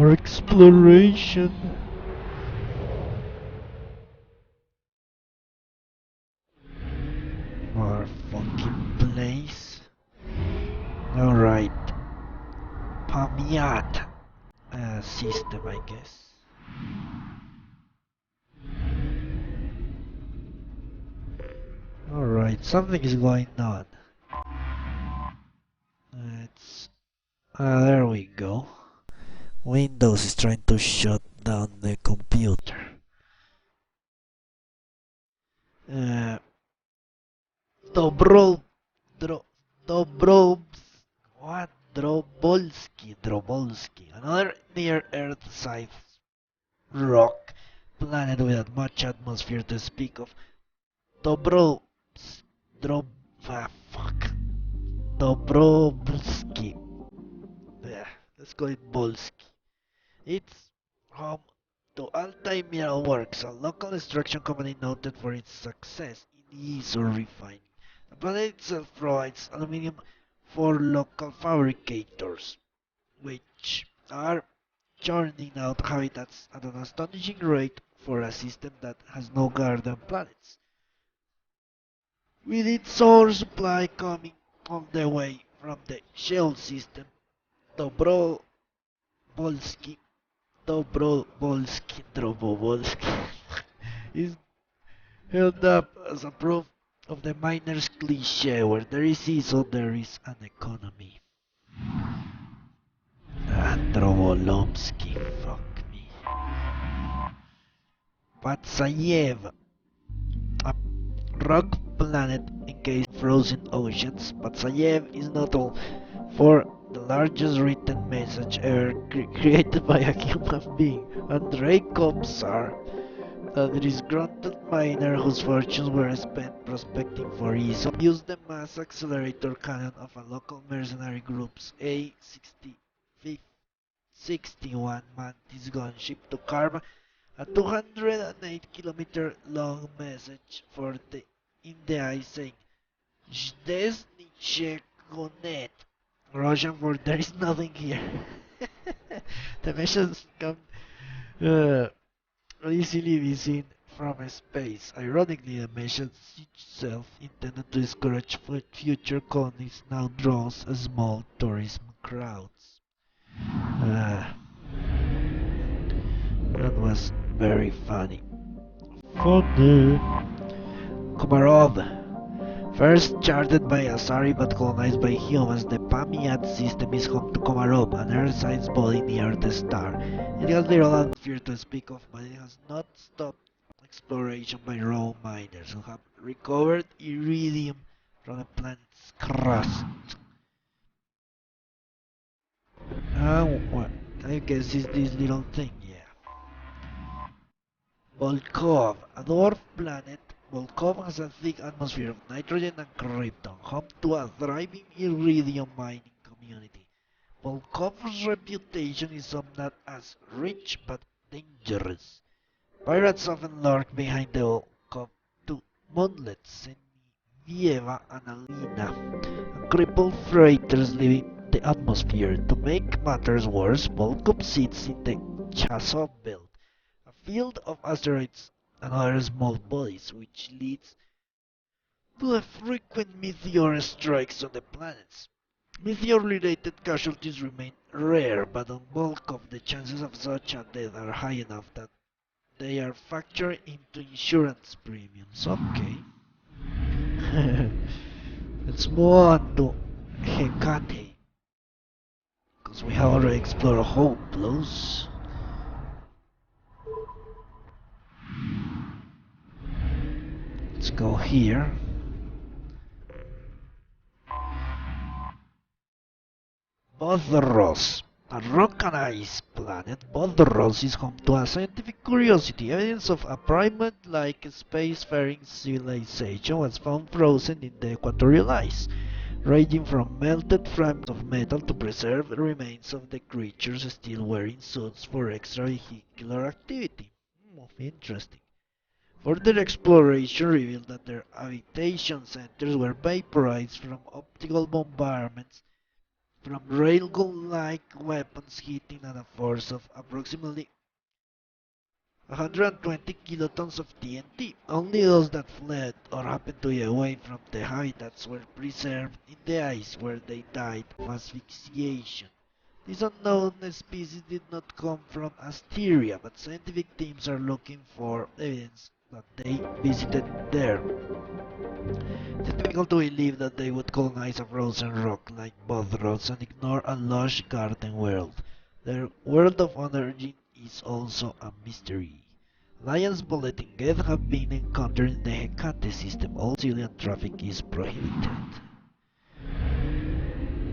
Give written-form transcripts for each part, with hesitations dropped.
More exploration. More fucking place. Alright. Pamyat system, I guess. Alright, something is going on. It's... there we go. Windows is trying to shut down the computer. Uh, Dobro... Dro... Dobro... What? Drobolski. Another near-Earth-sized rock planet without much atmosphere to speak of. Dobro... Dro... fuck. Dobrovsky. Yeah, let's call it Bolsky. It's home to Altair Works, a local extraction company noted for its success in ease of refining. The planet itself provides aluminium for local fabricators, which are churning out habitats at an astonishing rate for a system that has no garden planets. With its solar supply coming on the way from the shell system, Dobrovolsky, Dobrovolsky is held up as a proof of the miner's cliché where there is diesel, there is an economy. Androvolomsky, fuck me. Patsayev, a rock planet encased in frozen oceans. Patsayev is notable for the largest written message ever created by a human being. Andrei Komsar, a disgruntled miner whose fortunes were spent prospecting for ESO, used the mass accelerator cannon of a local mercenary group's A-61 Mantis gunship to carve a 208-kilometer long message in the ice saying, Zdezniche Gonet, Russian for there is nothing here. The message can easily be seen from space. Ironically, the message itself, intended to discourage future colonies, now draws a small tourism crowds. That was very funny. Funny. Komarov. First charted by Asari but colonized by humans, the Pamyat system is home to Komarov, an Earth-sized body near the star. It has little atmosphere to speak of, but it has not stopped exploration by raw miners who have recovered iridium from the planet's crust. What? I guess it's this little thing, yeah. Volkov, a dwarf planet. Volkov has a thick atmosphere of nitrogen and krypton, home to a thriving iridium mining community. Volkov's reputation is somewhat as rich but dangerous. Pirates often lurk behind the Volkov to moonlets, Vieva and Alina, and crippled freighters leaving the atmosphere. To make matters worse, Volkov sits in the Chasov belt, a field of asteroids and other small bodies, which leads to the frequent meteor strikes on the planets. Meteor-related casualties remain rare, but on Volkov the chances of such a death are high enough that they are factored into insurance premiums. Okay. Let's move on to Hekate, because we have already explored Hopeless. Let's go here. Bodros, a rock and ice planet. Bodros is home to a scientific curiosity. Evidence of a primate-like spacefaring civilization was found frozen in the equatorial ice, ranging from melted fragments of metal to preserved remains of the creatures still wearing suits for extravehicular activity. Interesting. Further exploration revealed that their habitation centers were vaporized from optical bombardments from railgun-like weapons hitting at a force of approximately 120 kilotons of TNT. Only those that fled or happened to get away from the habitats were preserved in the ice where they died of asphyxiation. This unknown species did not come from Asteria, but scientific teams are looking for evidence that they visited there. It's difficult to believe that they would colonize a frozen rock like Bodros and ignore a lush garden world. Their world of origin is also a mystery. Lions bulleting gate have been encountered in the Hekate system. All civilian traffic is prohibited.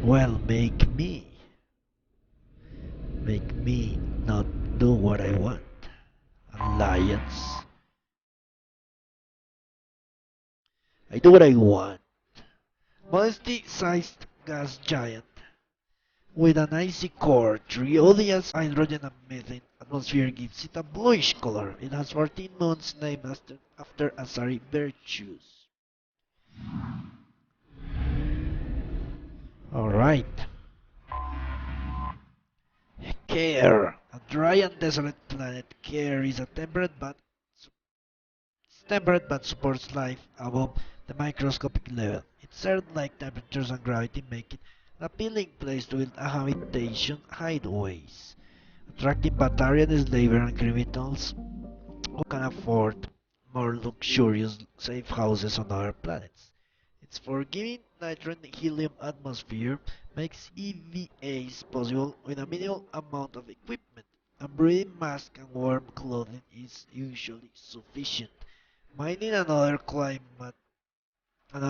Well, make me not do what I want. Lions. I do what I want. Modesty-sized gas giant with an icy core, Triodia's hydrogen and methane atmosphere gives it a bluish color. It has 14 moons named after Asari virtues. Alright. Care. A dry and desolate planet. Care is a temperate but supports life above the microscopic level. Its Earth-like temperatures and gravity make it an appealing place to build a habitation hideaways, attracting Batarian slaver and criminals who can afford more luxurious safe houses on other planets. Its forgiving nitrogen helium atmosphere makes EVAs possible with a minimal amount of equipment, and breathing mask and warm clothing is usually sufficient. Mining and other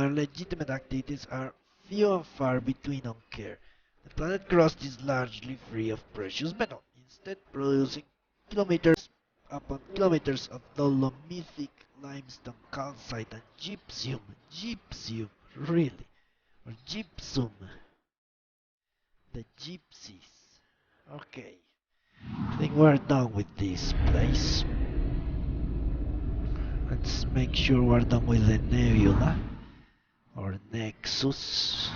legitimate activities are few and far between on Care. The planet crust is largely free of precious metal, instead producing kilometers upon kilometers of dolomitic limestone, calcite and gypsum. Gypsum, really? Or gypsum. The gypsies. Okay. I think we're done with this place. Let's make sure we're done with the nebula or Nexus.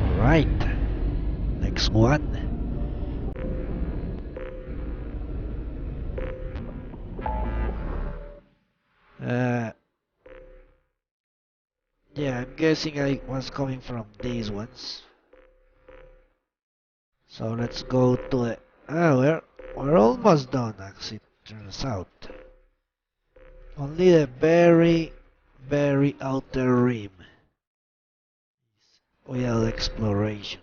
Alright, next one. Yeah, I'm guessing I was coming from these ones. So let's go to the... we're almost done, actually, it turns out. Only the very outer rim without exploration,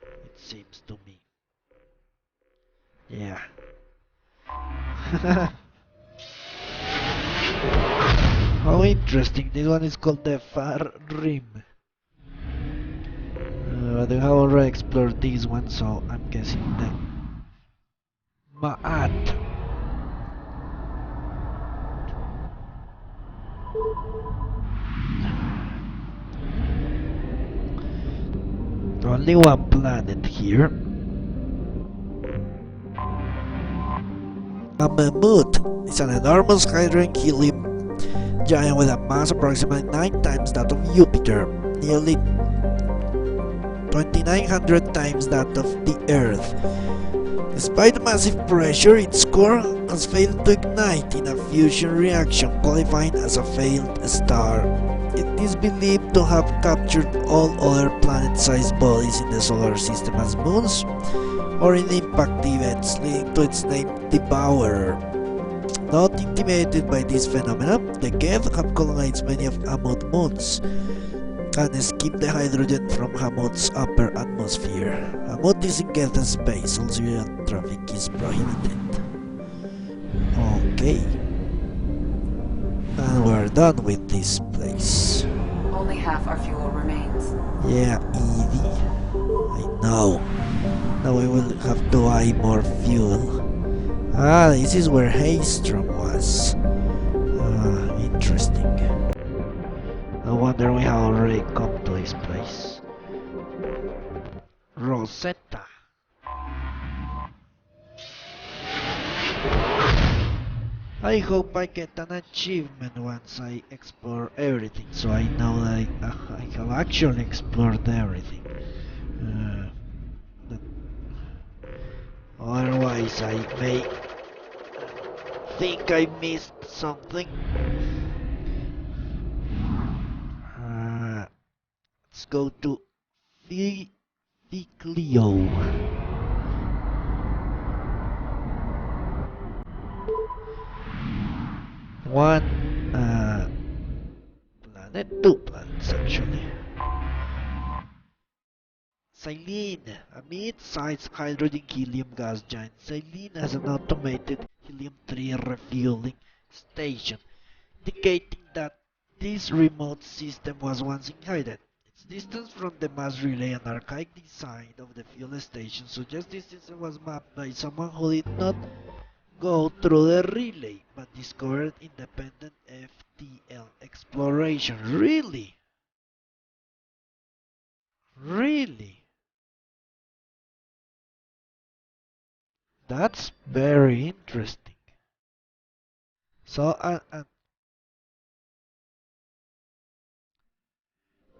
it seems to me. Yeah. How interesting, this one is called the Far Rim. I have already explored this one, so I'm guessing the Ma'at. Only one planet here. A mammoth is an enormous hydrogen helium giant with a mass approximately 9 times that of Jupiter, nearly 2,900 times that of the Earth. Despite the massive pressure, its core has failed to ignite in a fusion reaction, qualifying as a failed star. It is believed to have captured all other planet-sized bodies in the solar system as moons or in impact events, leading to its name Devourer. Not intimidated by this phenomenon, the Geth have colonized many of Hammond's moons and skimmed the hydrogen from Hammond's upper atmosphere. Hammond is in Geth space, all civilian traffic is prohibited. Okay. And we're done with this place. Only half our fuel remains. Yeah, Edie. I know. Now we will have to buy more fuel. Ah, this is where Haystrom was. Interesting. No wonder we have already come to this place. Rosetta. I hope I get an achievement once I explore everything, so I know that I have actually explored everything. Otherwise, I may think I missed something. Let's go to Ficlio. One planet, two planets actually. Silene, a mid-sized hydrogen-helium gas giant, Silene has an automated helium-3 refueling station, indicating that this remote system was once inhabited. Its distance from the mass relay and archaic design of the fuel station suggests this system was mapped by someone who did not go through the relay, but discovered independent FTL exploration. Really? Really? That's very interesting. So,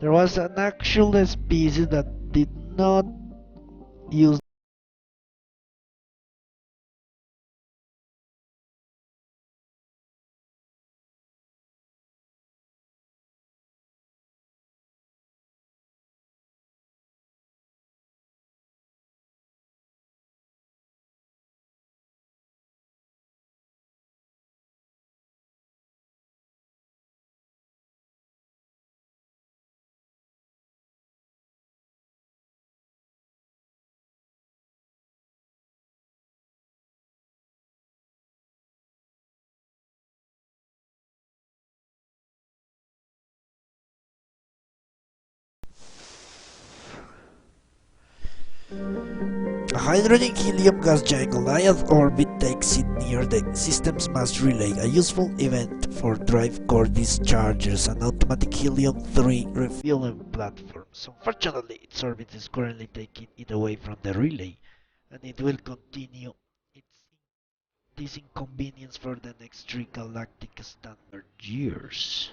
there was an actual species that did not use. A hydrogen helium gas giant Goliath orbit takes it near the system's mass relay, a useful event for drive core dischargers and automatic helium-3 refueling platforms. Unfortunately, its orbit is currently taking it away from the relay, and it will continue this inconvenience for the next 3 galactic standard years.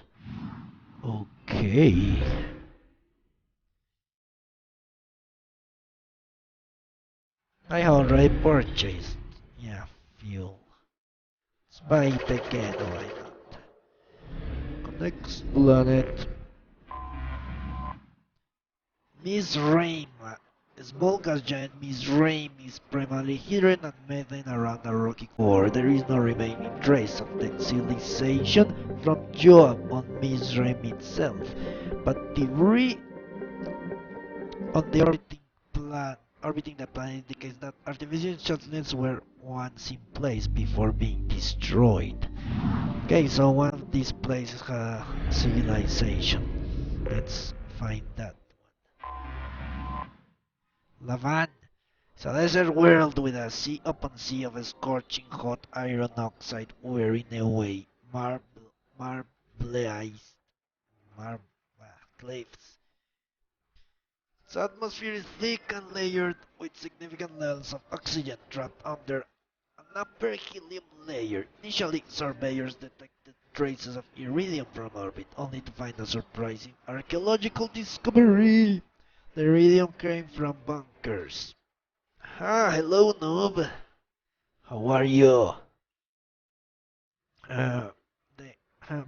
Okay. I already purchased, yeah, fuel. Let's buy it again, why not? Next planet. Miss Raim. A small gas giant Miss Raim is primarily hydrogen and methane around a rocky core. There is no remaining trace of the civilization from Joab on Miss Raim itself, but debris on the orbiting the planet indicates that artificial satellites were once in place before being destroyed. Okay, so one of these places had a civilization. Let's find that one. Lavan. It's a desert world with a open sea of scorching hot iron oxide wearing away marbleized cliffs. Its atmosphere is thick and layered with significant levels of oxygen trapped under an upper helium layer. Initially, surveyors detected traces of iridium from orbit, only to find a surprising archaeological discovery. The iridium came from bunkers. Ah, hello, noob. How are you? Uh, the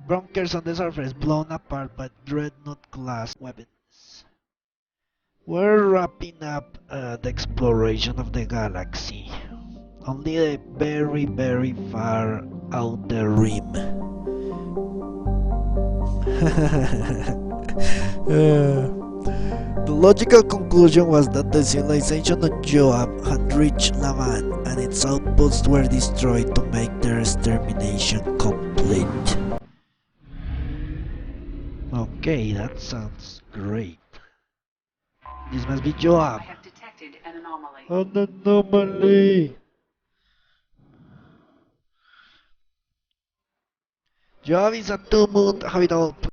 bunkers on the surface blown apart by dreadnought-class weapons. We're wrapping up the exploration of the galaxy. Only the very, very far outer rim. The logical conclusion was that the civilization of Joab had reached Lavan, and its outposts were destroyed to make their extermination complete. Okay, that sounds great. This must be Joab. I have detected an anomaly. An anomaly! Joab is a two-moon habitable